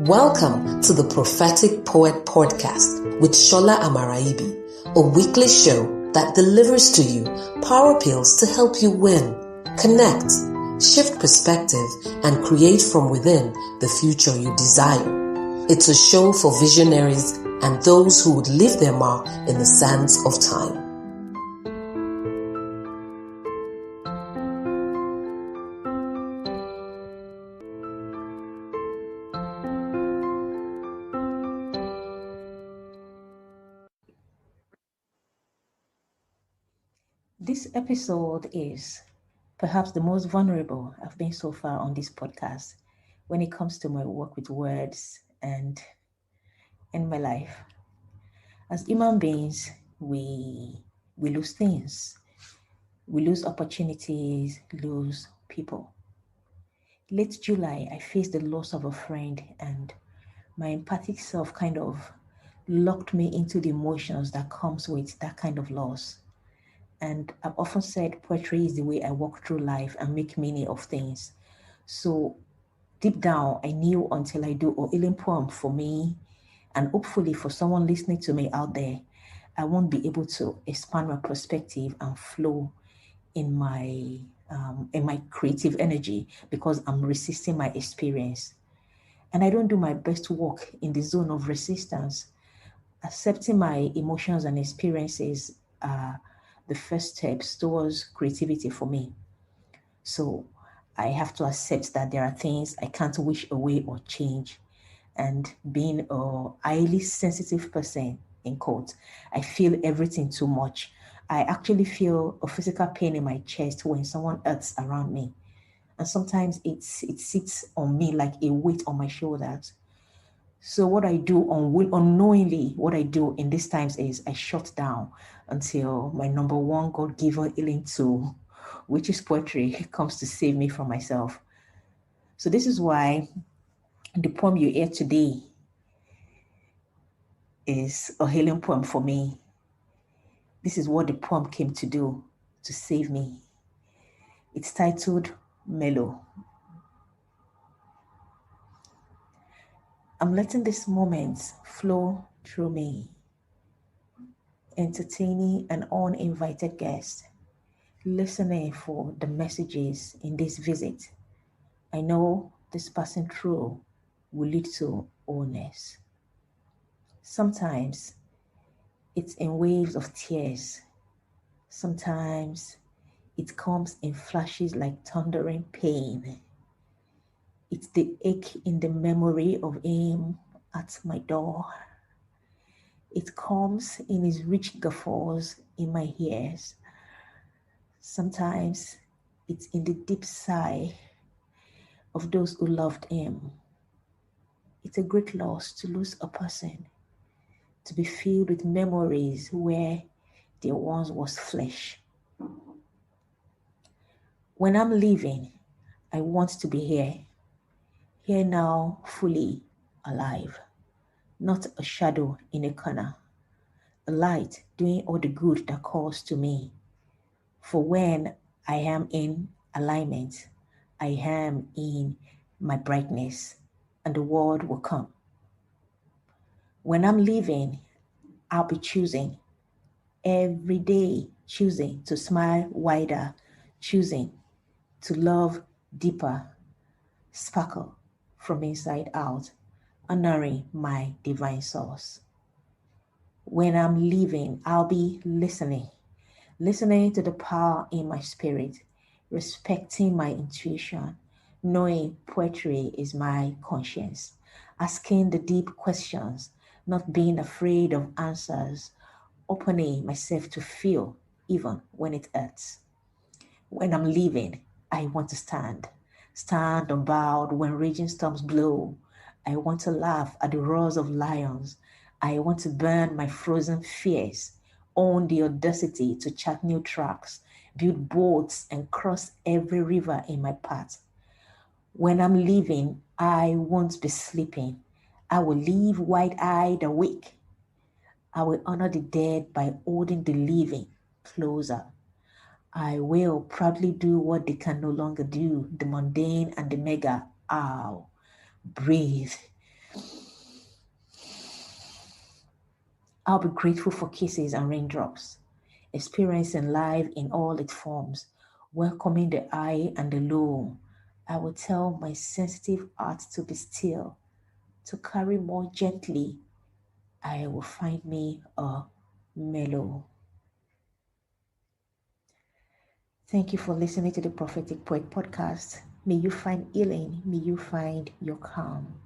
Welcome to the Prophetic Poet Podcast with Shola Amaraibi, a weekly show that delivers to you power pills to help you win, connect, shift perspective, and create from within the future you desire. It's a show for visionaries and those who would leave their mark in the sands of time. This episode is perhaps the most vulnerable I've been so far on this podcast when it comes to my work with words and in my life. As human beings, we lose things. We lose opportunities, lose people. Late July, I faced the loss of a friend, and my empathic self kind of locked me into the emotions that comes with that kind of loss. And I've often said poetry is the way I walk through life and make meaning of things. So deep down, I knew until I do a healing poem for me, and hopefully for someone listening to me out there, I won't be able to expand my perspective and flow in my creative energy because I'm resisting my experience. And I don't do my best work in the zone of resistance. Accepting my emotions and experiences are the first steps towards creativity for me. So I have to accept that there are things I can't wish away or change. And being a highly sensitive person, in quotes, I feel everything too much. I actually feel a physical pain in my chest when someone hurts around me. And sometimes it sits on me like a weight on my shoulders. So what I do unknowingly, what I do in these times is I shut down until my number one God-given healing tool, which is poetry, comes to save me from myself. So this is why the poem you hear today is a healing poem for me. This is what the poem came to do, to save me. It's titled Mellow. I'm letting this moment flow through me, entertaining an uninvited guest, listening for the messages in this visit. I know this passing through will lead to wholeness. Sometimes it's in waves of tears. Sometimes it comes in flashes like thundering pain. It's the ache in the memory of him at my door. It comes in his rich guffaws in my ears. Sometimes it's in the deep sigh of those who loved him. It's a great loss to lose a person, to be filled with memories where there once was flesh. When I'm leaving, I want to be here now, fully alive, not a shadow in a corner, a light doing all the good that calls to me. For when I am in alignment, I am in my brightness, and the world will come. When I'm leaving, I'll be choosing every day, choosing to smile wider, choosing to love deeper, sparkle from inside out, honoring my divine source. When I'm leaving, I'll be listening to the power in my spirit, respecting my intuition, knowing poetry is my conscience, asking the deep questions, not being afraid of answers, opening myself to feel even when it hurts. When I'm leaving, I want to stand unbowed when raging storms blow. I want to laugh at the roars of lions. I want to burn my frozen fears, own the audacity to chart new tracks, build boats and cross every river in my path. When I'm leaving, I won't be sleeping. I will live wide-eyed awake. I will honor the dead by holding the living closer. I will proudly do what they can no longer do, the mundane and the mega. Ow. Breathe. I'll be grateful for kisses and raindrops, experiencing life in all its forms, welcoming the high and the low. I will tell my sensitive heart to be still, to carry more gently. I will find me a mellow. Thank you for listening to the Prophetic Poet Podcast. May you find healing. May you find your calm.